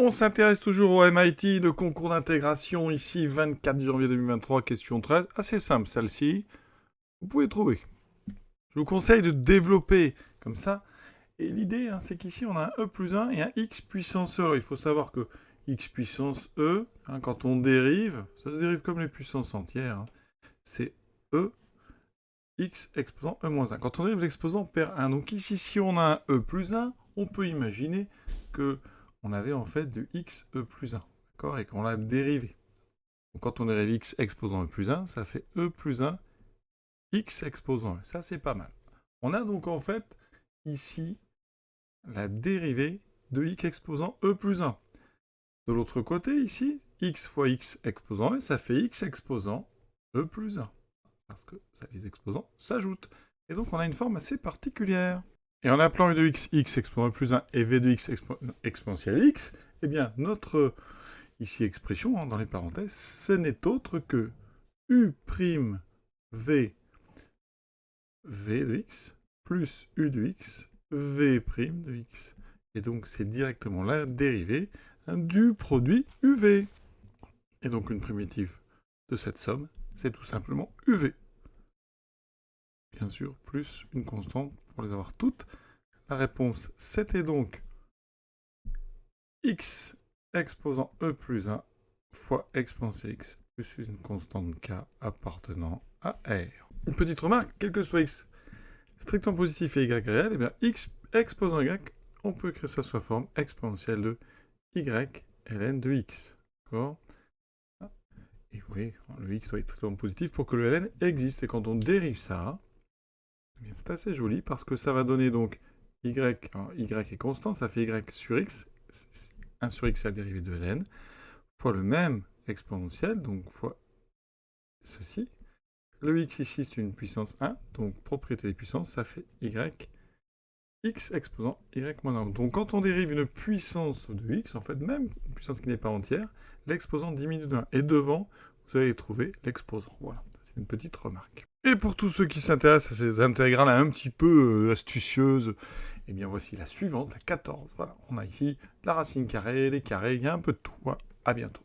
On s'intéresse toujours au MIT, le concours d'intégration, ici, 24 janvier 2023, question 13. Assez simple, celle-ci. Vous pouvez trouver. Je vous conseille de développer comme ça. Et l'idée, c'est qu'ici, on a un E plus 1 et un X puissance E. Alors, il faut savoir que X puissance E, quand on dérive, ça se dérive comme les puissances entières. C'est E, X exposant E moins 1. Quand on dérive, l'exposant perd 1. Donc ici, si on a un E plus 1, on peut imaginer que on avait en fait du x e plus 1, d'accord, et qu'on l'a dérivé. Donc quand on dérive x exposant e plus 1, ça fait e plus 1 x exposant e. Ça, c'est pas mal. On a donc en fait ici la dérivée de x exposant e plus 1. De l'autre côté, ici, x fois x exposant e, ça fait x exposant e plus 1. Parce que les exposants s'ajoutent. Et donc on a une forme assez particulière. Et en appelant u de x, x exposant plus 1 et v de x exponentielle x, eh bien, notre ici expression, dans les parenthèses, ce n'est autre que u' v de x plus u de x v' de x. Et donc, c'est directement la dérivée du produit uv. Et donc, une primitive de cette somme, c'est tout simplement uv. Bien sûr, plus une constante pour les avoir toutes. La réponse, c'était donc x exposant e plus 1 fois exponentielle x plus une constante k appartenant à R. Une petite remarque, quel que soit x strictement positif et y réel, eh bien x exposant y, on peut écrire ça sous la forme exponentielle de y ln de x. D'accord ? Et oui, le x doit être strictement positif pour que le ln existe. Et quand on dérive ça, eh c'est assez joli parce que ça va donner donc y, y est constant, ça fait y sur x, 1 sur x c'est la dérivée de ln, fois le même exponentiel, donc fois ceci. Le x ici c'est une puissance 1, donc propriété des puissances, ça fait y x exposant y moins 1. Donc quand on dérive une puissance de x, en fait même une puissance qui n'est pas entière, l'exposant diminue de 1. Et devant, vous allez trouver l'exposant. Voilà, c'est une petite remarque. Et pour tous ceux qui s'intéressent à ces intégrales un petit peu astucieuses, eh bien voici la suivante, la 14. Voilà, on a ici la racine carrée, les carrés, il y a un peu de tout. Voilà, à bientôt.